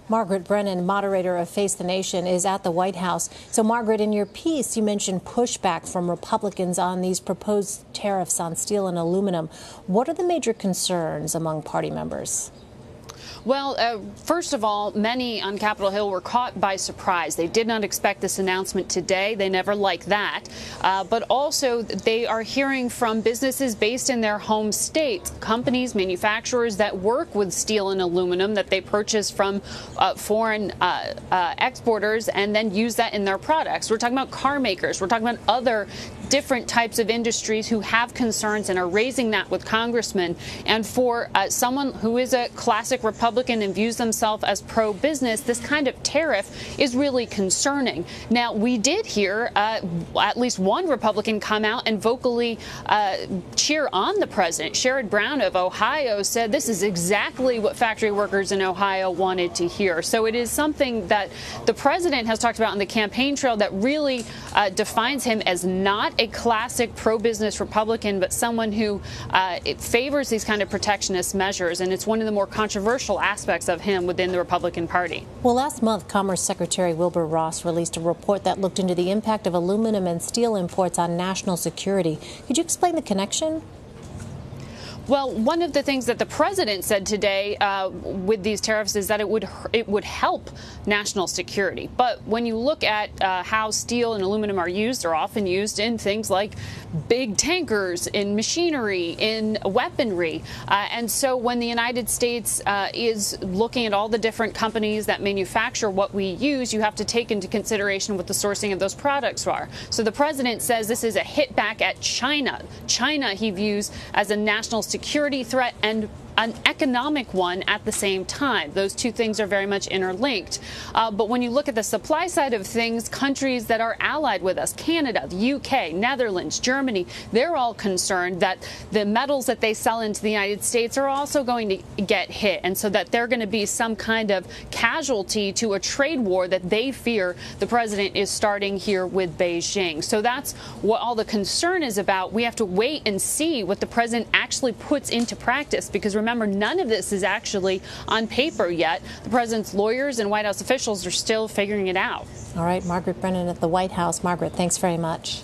Margaret Brennan, moderator of Face the Nation, is at the White House. So, Margaret, in your piece, you mentioned pushback from Republicans on these proposed tariffs on steel and aluminum. What are the major concerns among party members? Well, first of all, many on Capitol Hill were caught by surprise. They did not expect this announcement today. They never like that. But also, they are hearing from businesses based in their home states, companies, manufacturers that work with steel and aluminum that they purchase from foreign exporters and then use that in their products. We're talking about car makers. We're talking about other different types of industries who have concerns and are raising that with congressmen. And for someone who is a classic Republican and views themselves as pro-business, this kind of tariff is really concerning. Now, we did hear at least one Republican come out and vocally cheer on the president. Sherrod Brown of Ohio said this is exactly what factory workers in Ohio wanted to hear. So it is something that the president has talked about on the campaign trail that really defines him as not a classic pro-business Republican, but someone who favors these kind of protectionist measures. And it's one of the more controversial aspects of him within the Republican Party. Well, last month, Commerce Secretary Wilbur Ross released a report that looked into the impact of aluminum and steel imports on national security. Could you explain the connection? Well, one of the things that the president said today with these tariffs is that it would help national security. But when you look at how steel and aluminum are used, they're often used in things like big tankers, in machinery, in weaponry. And so when the United States is looking at all the different companies that manufacture what we use, you have to take into consideration what the sourcing of those products are. So the president says this is a hit back at China. China he views as a national security threat and an economic one at the same time. Those two things are very much interlinked. But when you look at the supply side of things, countries that are allied with us, Canada, the UK, Netherlands, Germany, they're all concerned that the metals that they sell into the United States are also going to get hit, and so that they're going to be some kind of casualty to a trade war that they fear the president is starting here with Beijing. So that's what all the concern is about. We have to wait and see what the president actually puts into practice, because remember, none of this is actually on paper yet. The president's lawyers and White House officials are still figuring it out. All right, Margaret Brennan at the White House. Margaret, thanks very much.